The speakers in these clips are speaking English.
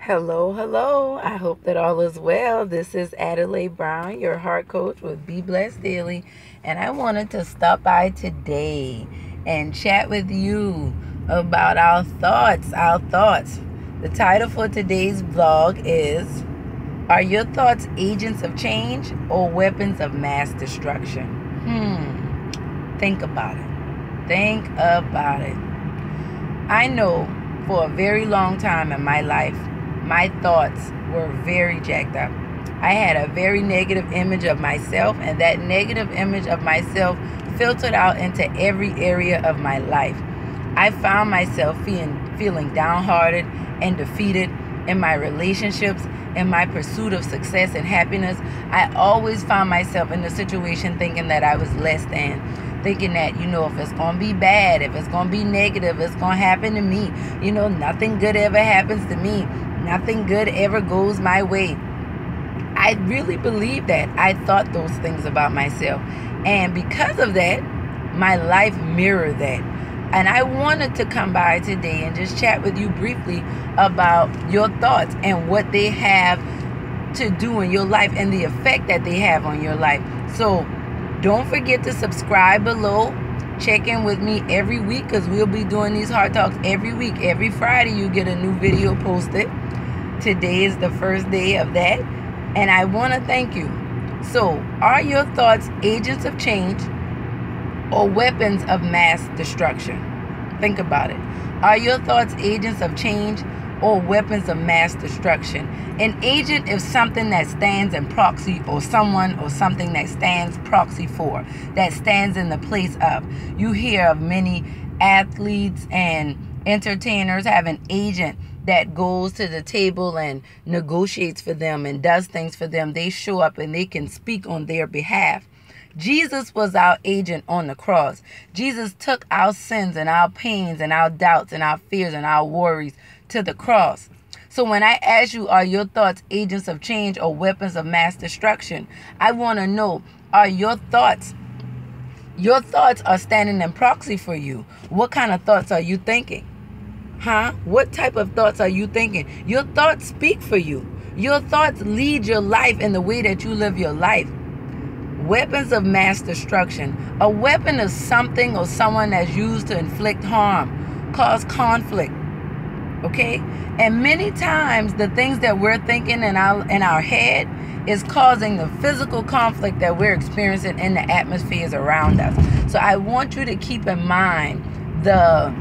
Hello, hello. I hope that all is well. This is Adelaide Brown, your heart coach with Be Blessed Daily, and I wanted to stop by today and chat with you about our thoughts. The title for today's vlog is, are your thoughts agents of change or weapons of mass destruction? Think about it. Think about it. I know for a very long time in my life, my thoughts were very jacked up. I had a very negative image of myself, and that negative image of myself filtered out into every area of my life. I found myself feeling downhearted and defeated in my relationships, in my pursuit of success and happiness. I always found myself in a situation thinking that I was less than. Thinking that, if it's going to be bad, if it's going to be negative, it's going to happen to me. Nothing good ever happens to me. Nothing good ever goes my way. I really believed that. I thought those things about myself. And because of that, my life mirrored that. And I wanted to come by today and just chat with you briefly about your thoughts and what they have to do in your life and the effect that they have on your life. So don't forget to subscribe below. Check in with me every week because we'll be doing these heart talks every week. Every Friday you get a new video posted. Today is the first day of that, and I want to thank you. So, are your thoughts agents of change or weapons of mass destruction? Think about it. Are your thoughts agents of change or weapons of mass destruction? An agent is something that stands in proxy, or someone or something that stands proxy for, that stands in the place of. You hear of many athletes and entertainers have an agent that goes to the table and negotiates for them and does things for them. They show up and they can speak on their behalf. Jesus was our agent on the cross. Jesus took our sins and our pains and our doubts and our fears and our worries to the cross. So when I ask you, are your thoughts agents of change or weapons of mass destruction? I want to know, are your thoughts are standing in proxy for you? What kind of thoughts are you thinking? What type of thoughts are you thinking? Your thoughts speak for you. Your thoughts lead your life in the way that you live your life. Weapons of mass destruction. A weapon is something or someone that's used to inflict harm, cause conflict. Okay? And many times the things that we're thinking in our head is causing the physical conflict that we're experiencing in the atmospheres around us. So I want you to keep in mind the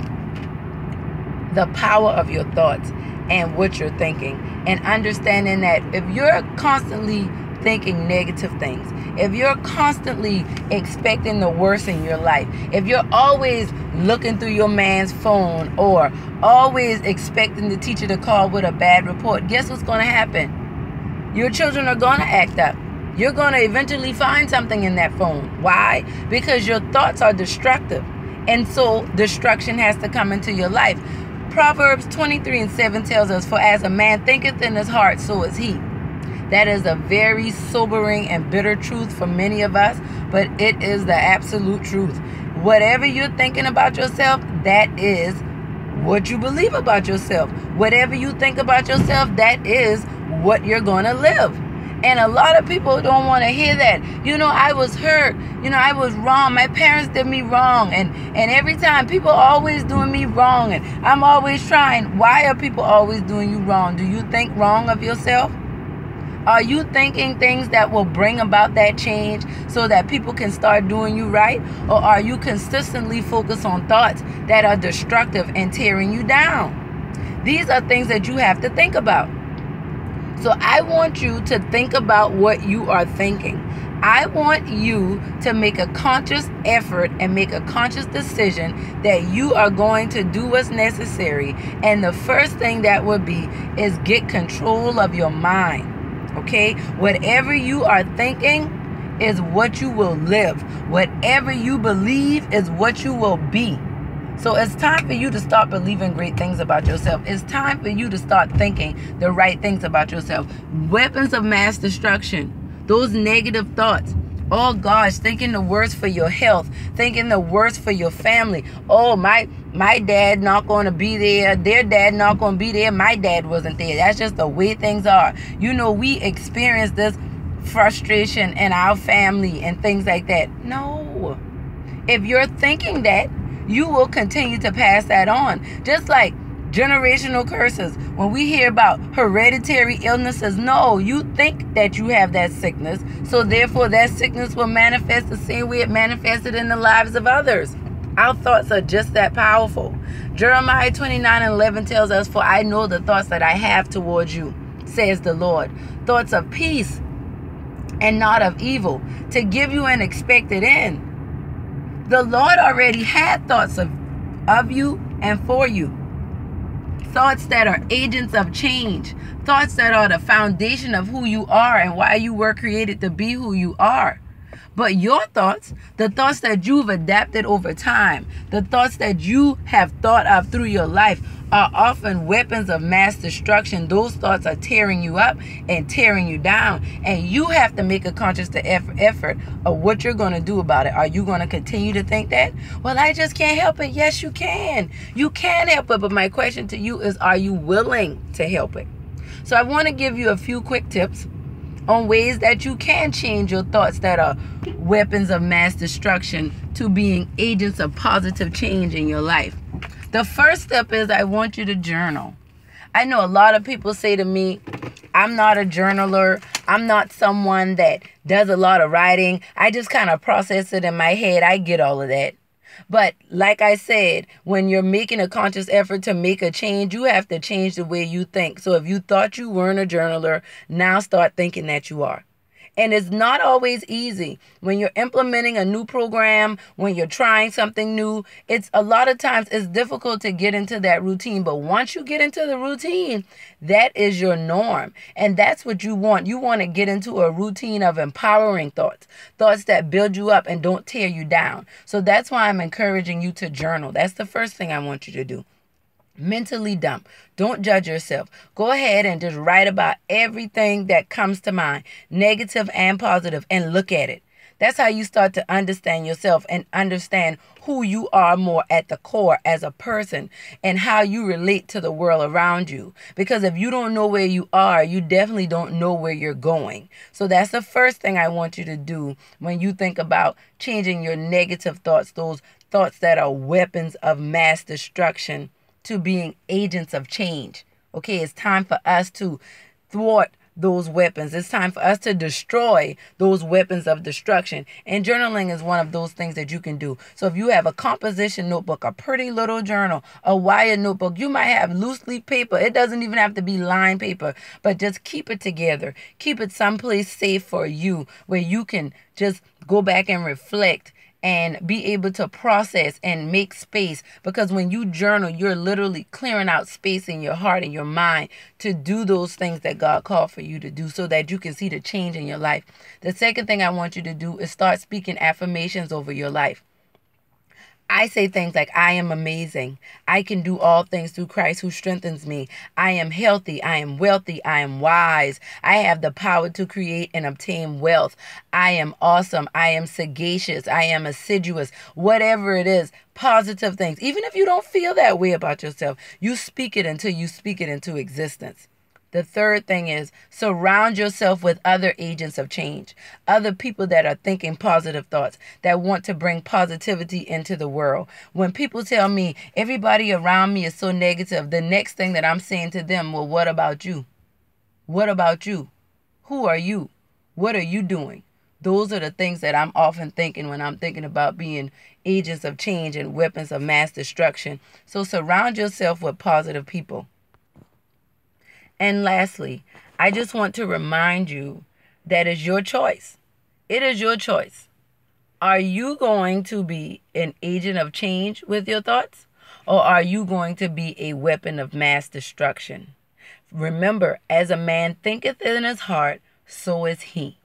power of your thoughts and what you're thinking, and understanding that if you're constantly thinking negative things, if you're constantly expecting the worst in your life, if you're always looking through your man's phone or always expecting the teacher to call with a bad report, guess what's going to happen? Your children are going to act up. You're going to eventually find something in that phone. Why? Because your thoughts are destructive. And so destruction has to come into your life. Proverbs 23:7 tells us, for as a man thinketh in his heart, so is he. That is a very sobering and bitter truth for many of us, but it is the absolute truth. Whatever you're thinking about yourself, that is what you believe about yourself. Whatever you think about yourself, that is what you're going to live. And a lot of people don't want to hear that. I was hurt. I was wrong. My parents did me wrong. And every time people are always doing me wrong. And I'm always trying. Why are people always doing you wrong? Do you think wrong of yourself? Are you thinking things that will bring about that change so that people can start doing you right? Or are you consistently focused on thoughts that are destructive and tearing you down? These are things that you have to think about. So I want you to think about what you are thinking. I want you to make a conscious effort and make a conscious decision that you are going to do what's necessary. And the first thing that would be is get control of your mind. Okay? Whatever you are thinking is what you will live. Whatever you believe is what you will be. So it's time for you to start believing great things about yourself. It's time for you to start thinking the right things about yourself. Weapons of mass destruction. Those negative thoughts. Oh gosh, thinking the worst for your health. Thinking the worst for your family. Oh, my my dad not going to be there, their dad not going to be there, my dad wasn't there. That's just the way things are. You know, we experience this frustration in our family and things like that. No. If you're thinking that, you will continue to pass that on. Just like generational curses. When we hear about hereditary illnesses, no, you think that you have that sickness, so therefore that sickness will manifest the same way it manifested in the lives of others. Our thoughts are just that powerful. Jeremiah 29:11 tells us, "For I know the thoughts that I have towards you, says the Lord, thoughts of peace and not of evil, to give you an expected end." The Lord already had thoughts of you and for you. Thoughts that are agents of change. Thoughts that are the foundation of who you are and why you were created to be who you are. But your thoughts, the thoughts that you've adapted over time, the thoughts that you have thought of through your life, are often weapons of mass destruction. Those thoughts are tearing you up and tearing you down. And you have to make a conscious effort of what you're going to do about it. Are you going to continue to think that? Well, I just can't help it. Yes, you can. You can help it. But my question to you is, are you willing to help it? So I want to give you a few quick tips on ways that you can change your thoughts that are weapons of mass destruction to being agents of positive change in your life. The first step is, I want you to journal. I know a lot of people say to me, I'm not a journaler. I'm not someone that does a lot of writing. I just kind of process it in my head. I get all of that. But like I said, when you're making a conscious effort to make a change, you have to change the way you think. So if you thought you weren't a journaler, now start thinking that you are. And it's not always easy. When you're implementing a new program, when you're trying something new, it's a lot of times it's difficult to get into that routine. But once you get into the routine, that is your norm. And that's what you want. You want to get into a routine of empowering thoughts, thoughts that build you up and don't tear you down. So that's why I'm encouraging you to journal. That's the first thing I want you to do. Mentally dump. Don't judge yourself. Go ahead and just write about everything that comes to mind, negative and positive, and look at it. That's how you start to understand yourself and understand who you are more at the core as a person and how you relate to the world around you. Because if you don't know where you are, you definitely don't know where you're going. So that's the first thing I want you to do when you think about changing your negative thoughts, those thoughts that are weapons of mass destruction, to being agents of change. Okay, it's time for us to thwart those weapons. It's time for us to destroy those weapons of destruction. And journaling is one of those things that you can do. So if you have a composition notebook, a pretty little journal, a wired notebook, you might have loose leaf paper. It doesn't even have to be lined paper, but just keep it together. Keep it someplace safe for you where you can just go back and reflect and be able to process and make space. Because when you journal, you're literally clearing out space in your heart and your mind to do those things that God called for you to do so that you can see the change in your life. The second thing I want you to do is start speaking affirmations over your life. I say things like, I am amazing. I can do all things through Christ who strengthens me. I am healthy. I am wealthy. I am wise. I have the power to create and obtain wealth. I am awesome. I am sagacious. I am assiduous. Whatever it is, positive things. Even if you don't feel that way about yourself, you speak it until you speak it into existence. The third thing is surround yourself with other agents of change, other people that are thinking positive thoughts, that want to bring positivity into the world. When people tell me everybody around me is so negative, the next thing that I'm saying to them, well, what about you? What about you? Who are you? What are you doing? Those are the things that I'm often thinking when I'm thinking about being agents of change and weapons of mass destruction. So surround yourself with positive people. And lastly, I just want to remind you that it's your choice. It is your choice. Are you going to be an agent of change with your thoughts? Or are you going to be a weapon of mass destruction? Remember, as a man thinketh in his heart, so is he.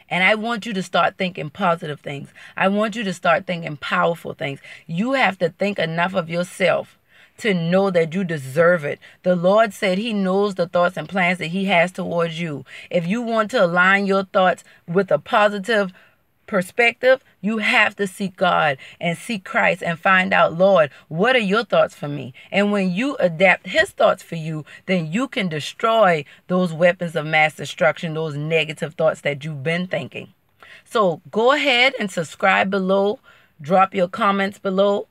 And I want you to start thinking positive things. I want you to start thinking powerful things. You have to think enough of yourself to know that you deserve it. The Lord said he knows the thoughts and plans that he has towards you. If you want to align your thoughts with a positive perspective, you have to seek God and seek Christ and find out, Lord, what are your thoughts for me? And when you adapt his thoughts for you, then you can destroy those weapons of mass destruction, those negative thoughts that you've been thinking. So go ahead and subscribe below. Drop your comments below.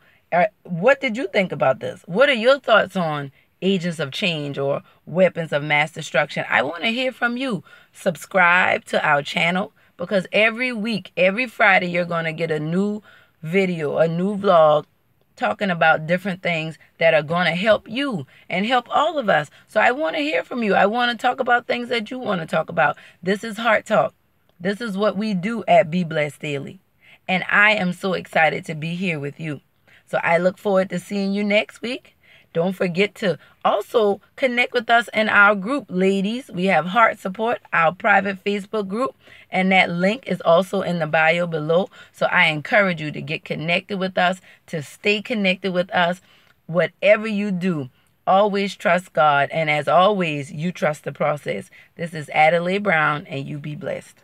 What did you think about this? What are your thoughts on agents of change or weapons of mass destruction? I want to hear from you. Subscribe to our channel, because every week, every Friday, you're going to get a new video, a new vlog talking about different things that are going to help you and help all of us. So I want to hear from you. I want to talk about things that you want to talk about. This is Heart Talk. This is what we do at Be Blessed Daily. And I am so excited to be here with you. So I look forward to seeing you next week. Don't forget to also connect with us in our group, ladies. We have Heart Support, our private Facebook group, and that link is also in the bio below. So I encourage you to get connected with us, to stay connected with us. Whatever you do, always trust God. And as always, you trust the process. This is Adelaide Brown, and you be blessed.